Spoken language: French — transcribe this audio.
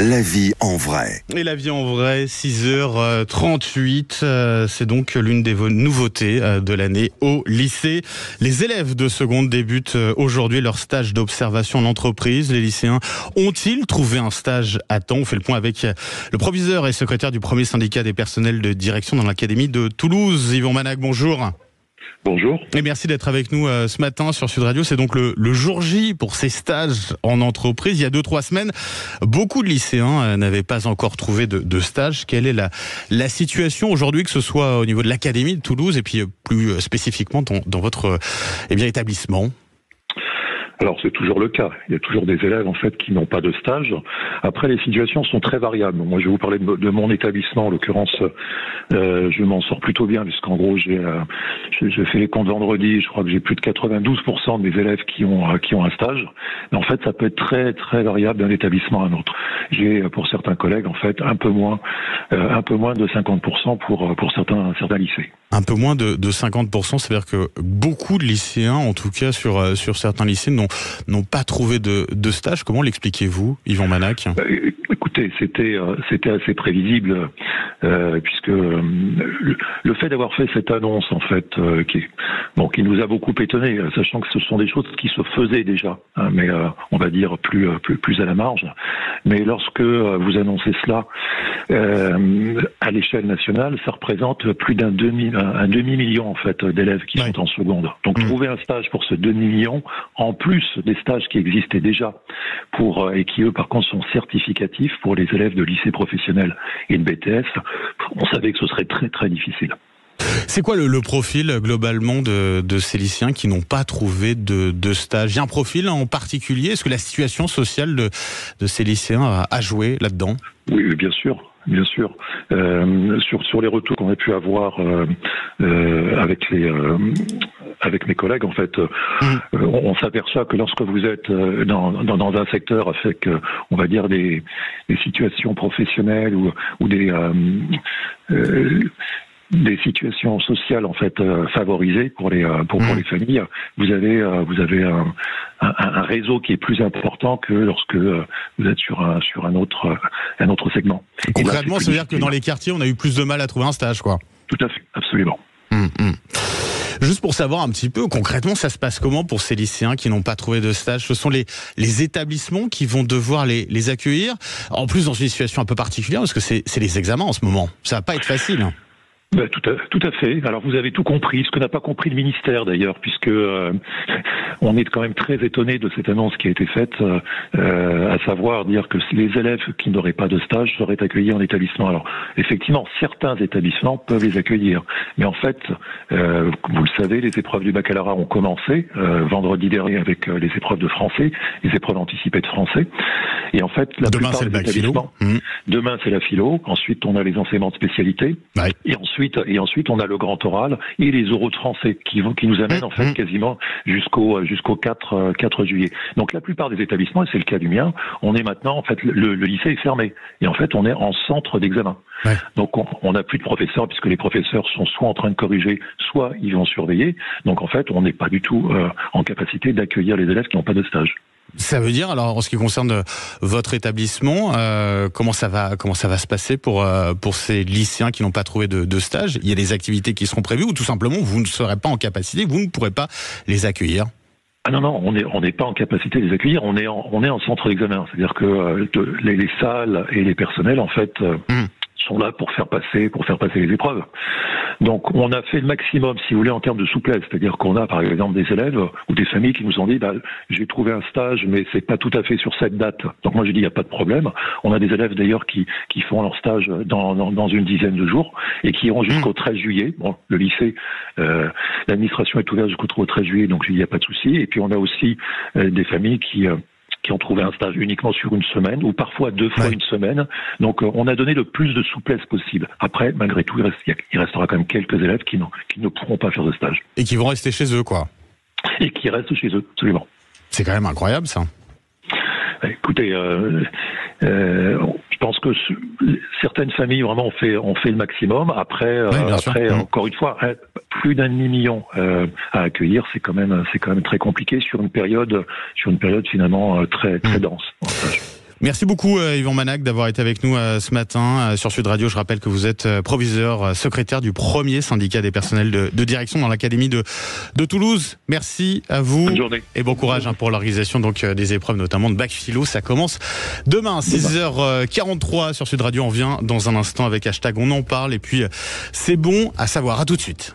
La vie en vrai. Et la vie en vrai, 6h38, c'est donc l'une des nouveautés de l'année au lycée. Les élèves de seconde débutent aujourd'hui leur stage d'observation en entreprise. Les lycéens ont-ils trouvé un stage à temps? On fait le point avec le proviseur et secrétaire du premier syndicat des personnels de direction dans l'académie de Toulouse. Yvon Manac, bonjour. Bonjour. Et merci d'être avec nous ce matin sur Sud Radio. C'est donc le jour J pour ces stages en entreprise. Il y a 2-3 semaines, beaucoup de lycéens n'avaient pas encore trouvé de stage. Quelle est la situation aujourd'hui, que ce soit au niveau de l'académie de Toulouse et puis plus spécifiquement dans votre établissement? Alors c'est toujours le cas. Il y a toujours des élèves en fait qui n'ont pas de stage. Après, les situations sont très variables. Moi, je vais vous parler de mon établissement. En l'occurrence, je m'en sors plutôt bien puisqu'en gros, j'ai fait les comptes vendredi. Je crois que j'ai plus de 92% de mes élèves qui ont un stage. Mais en fait, ça peut être très très variable d'un établissement à un autre. J'ai pour certains collègues en fait un peu moins de 50% pour certains lycées. Un peu moins de 50%, c'est-à-dire que beaucoup de lycéens, en tout cas sur certains lycées, n'ont pas trouvé de stage. Comment l'expliquez-vous, Yvon Manac? Écoutez, c'était assez prévisible, puisque le fait d'avoir fait cette annonce, en fait, qui nous a beaucoup étonnés, sachant que ce sont des choses qui se faisaient déjà, hein, mais on va dire plus à la marge. Mais lorsque vous annoncez cela à l'échelle nationale, ça représente plus d'un demi-million en fait d'élèves qui sont en seconde. Donc trouver un stage pour ce demi-million, en plus des stages qui existaient déjà et qui eux par contre sont certificatifs pour les élèves de lycée professionnel et de BTS, on savait que ce serait très très difficile. C'est quoi le profil globalement de ces lycéens qui n'ont pas trouvé de stage? Il y a un profil en particulier? Est-ce que la situation sociale de ces lycéens a joué là-dedans? Oui, bien sûr. Bien sûr. Sur les retours qu'on a pu avoir avec mes collègues, en fait, on s'aperçoit que lorsque vous êtes dans un secteur avec, on va dire, des situations professionnelles ou des situations sociales en fait favorisées pour les familles, vous avez un réseau qui est plus important que lorsque vous êtes sur un autre segment. Concrètement, ça veut dire que dans les quartiers, on a eu plus de mal à trouver un stage, quoi. Tout à fait, absolument. Juste pour savoir un petit peu, concrètement, ça se passe comment pour ces lycéens qui n'ont pas trouvé de stage? Ce sont les établissements qui vont devoir les accueillir, en plus dans une situation un peu particulière, parce que c'est les examens en ce moment. Ça va pas être facile. Tout à fait. Alors vous avez tout compris, ce que n'a pas compris le ministère d'ailleurs, puisque on est quand même très étonné de cette annonce qui a été faite, à savoir dire que les élèves qui n'auraient pas de stage seraient accueillis en établissement. Alors effectivement, certains établissements peuvent les accueillir, mais en fait, vous le savez, les épreuves du baccalauréat ont commencé vendredi dernier avec les épreuves de français, les épreuves anticipées de français, et en fait, demain c'est le bac philo. Demain c'est la philo. Ensuite, on a les enseignements de spécialité, et ensuite, on a le grand oral et les oraux de français qui nous amènent en fait quasiment jusqu'au 4 juillet. Donc la plupart des établissements, et c'est le cas du mien, on est maintenant en fait le lycée est fermé et en fait on est en centre d'examen. Donc on n'a plus de professeurs puisque les professeurs sont soit en train de corriger, soit ils vont surveiller. Donc en fait, on n'est pas du tout en capacité d'accueillir les élèves qui n'ont pas de stage. Ça veut dire, alors en ce qui concerne votre établissement, comment ça va se passer pour ces lycéens qui n'ont pas trouvé de stage? Il y a des activités qui seront prévues ou tout simplement vous ne serez pas en capacité, vous ne pourrez pas les accueillir? Ah non, on n'est pas en capacité de les accueillir, on est en centre d'examen. C'est-à-dire que les salles et les personnels en fait sont là pour faire passer les épreuves. Donc on a fait le maximum, si vous voulez, en termes de souplesse. C'est-à-dire qu'on a par exemple des élèves ou des familles qui nous ont dit j'ai trouvé un stage mais c'est pas tout à fait sur cette date. Donc moi j'ai dit il n'y a pas de problème. On a des élèves d'ailleurs qui font leur stage dans une dizaine de jours et qui iront jusqu'au 13 juillet. Bon, le lycée, l'administration est ouverte jusqu'au 13 juillet, donc il n'y a pas de souci. Et puis on a aussi des familles qui ont trouvé un stage uniquement sur une semaine, ou parfois 2 fois une semaine. Donc on a donné le plus de souplesse possible. Après, malgré tout, il restera quand même quelques élèves qui ne pourront pas faire de stage. Et qui vont rester chez eux, quoi. Et qui restent chez eux, absolument. C'est quand même incroyable, ça. Écoutez, je pense que certaines familles vraiment ont fait le maximum. Après, encore une fois, plus d'un demi-million à accueillir, c'est quand même très compliqué sur une période finalement très dense. Merci beaucoup Yvan Manac d'avoir été avec nous ce matin sur Sud Radio. Je rappelle que vous êtes proviseur secrétaire du premier syndicat des personnels de direction dans l'Académie de Toulouse. Merci à vous. Bonne journée. Et bon courage pour l'organisation des épreuves, notamment de bac philo. Ça commence demain, 6h43 sur Sud Radio. On vient dans un instant avec hashtag On en parle. Et puis c'est bon à savoir. À tout de suite.